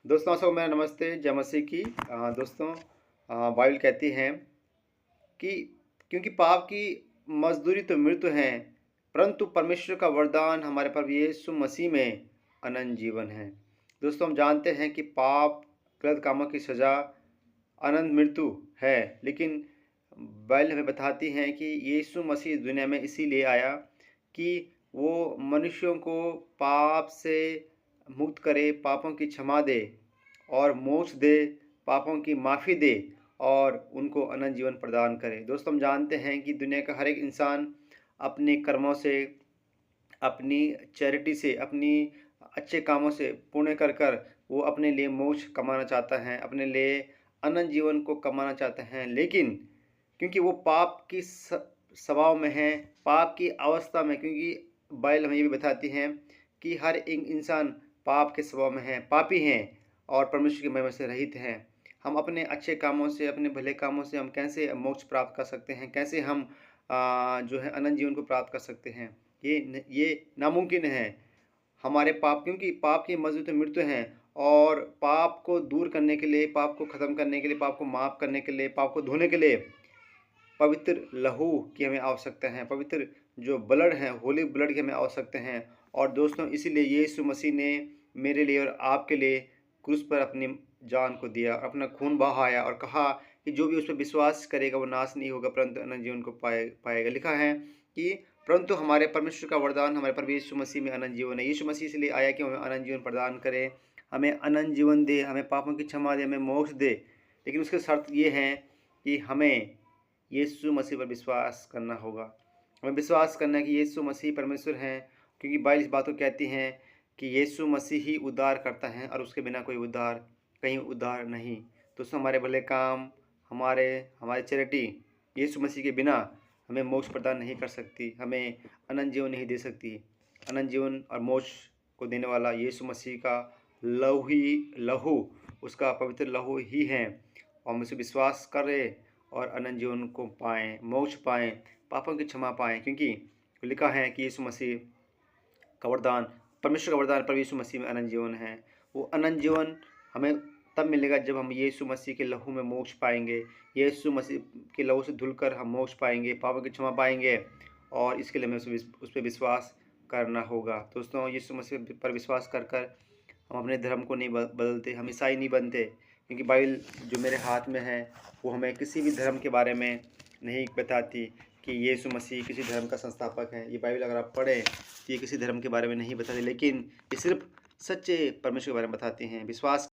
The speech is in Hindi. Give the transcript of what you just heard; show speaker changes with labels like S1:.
S1: दोस्तों सबको मेरा नमस्ते, जय मसीह की। दोस्तों बाइबल कहती है कि क्योंकि पाप की मजदूरी तो मृत्यु है, परंतु परमेश्वर का वरदान हमारे प्रभु यीशु मसीह में अनंत जीवन है। दोस्तों हम जानते हैं कि पाप गलत कामों की सज़ा अनंत मृत्यु है, लेकिन बाइबल हमें बताती है कि यीशु मसीह इस दुनिया में इसीलिए आया कि वो मनुष्यों को पाप से मुक्त करे, पापों की क्षमा दे और मोक्ष दे, पापों की माफ़ी दे और उनको अनंत जीवन प्रदान करे। दोस्तों हम जानते हैं कि दुनिया का हर एक इंसान अपने कर्मों से, अपनी चैरिटी से, अपनी अच्छे कामों से पुण्य कर कर वो अपने लिए मोक्ष कमाना चाहता है, अपने लिए अनंत जीवन को कमाना चाहते हैं। लेकिन क्योंकि वो पाप की स्वभाव में है, पाप की अवस्था में, क्योंकि बाइबल हमें ये भी बताती है कि हर एक इंसान पाप के स्वभाव में है, पापी हैं और परमेश्वर की महिमा से रहित हैं। हम अपने अच्छे कामों से, अपने भले कामों से हम कैसे मोक्ष प्राप्त कर सकते हैं, कैसे हम जो है अनंत जीवन को प्राप्त कर सकते हैं? ये नामुमकिन है। हमारे पाप, क्योंकि पाप की मज़दूरी तो मृत्यु है और पाप को दूर करने के लिए, पाप को ख़त्म करने के लिए, पाप को माफ़ करने के लिए, पाप को धोने के लिए पवित्र लहू की हमें आवश्यकता है, पवित्र जो ब्लड है, होली ब्लड की हमें आवश्यकता है। और दोस्तों इसीलिए यीशु मसीह ने मेरे लिए और आपके लिए क्रूस पर अपनी जान को दिया, अपना खून बहाया और कहा कि जो भी उस पर विश्वास करेगा वो नाश नहीं होगा परंतु अनंत जीवन को पाएगा। लिखा है कि परंतु हमारे परमेश्वर का वरदान हमारे प्रभु यीशु मसीह में अनंत जीवन है। यीशु मसीह इसलिए आया कि हमें अनंत जीवन प्रदान करे, हमें अनंत जीवन दे, हमें पापों की क्षमा दे, हमें मोक्ष दे। लेकिन उसकी शर्त ये है कि हमें यीशु मसीह पर विश्वास करना होगा। हमें विश्वास करना है कि यीशु मसीह परमेश्वर हैं, क्योंकि बाइबल इस बात को कहती हैं कि यीशु मसीह ही उद्धार करता है और उसके बिना कोई उद्धार कहीं उद्धार नहीं। दोस्तों हमारे भले काम, हमारे चैरिटी यीशु मसीह के बिना हमें मोक्ष प्रदान नहीं कर सकती, हमें अनंत जीवन नहीं दे सकती। अनंत जीवन और मोक्ष को देने वाला यीशु मसीह का लहू उसका पवित्र लहू ही है। और हम उसे विश्वास करें और अनंत जीवन को पाएँ, मोक्ष पाएँ, पापों की क्षमा पाएँ, क्योंकि लिखा है कि यीशु मसीह का वरदान, परमेश्वर का वरदान प्रभु यीशु मसीह में अनंत जीवन है। वो अनंत जीवन हमें तब मिलेगा जब हम यीशु मसीह के लहू में मोक्ष पाएंगे, यीशु मसीह के लहू से धुलकर हम मोक्ष पाएंगे, पापों की क्षमा पाएंगे और इसके लिए हमें उस पर विश्वास करना होगा। दोस्तों यीशु मसीह पर विश्वास कर कर हम अपने धर्म को नहीं बदलते, हम ईसाई नहीं बनते, क्योंकि बाइबल जो मेरे हाथ में है वो हमें किसी भी धर्म के बारे में नहीं बताती कि यीशु मसीह किसी धर्म का संस्थापक है। ये बाइबल अगर आप पढ़ें तो ये किसी धर्म के बारे में नहीं बताती, लेकिन ये सिर्फ सच्चे परमेश्वर के बारे में बताती हैं। विश्वास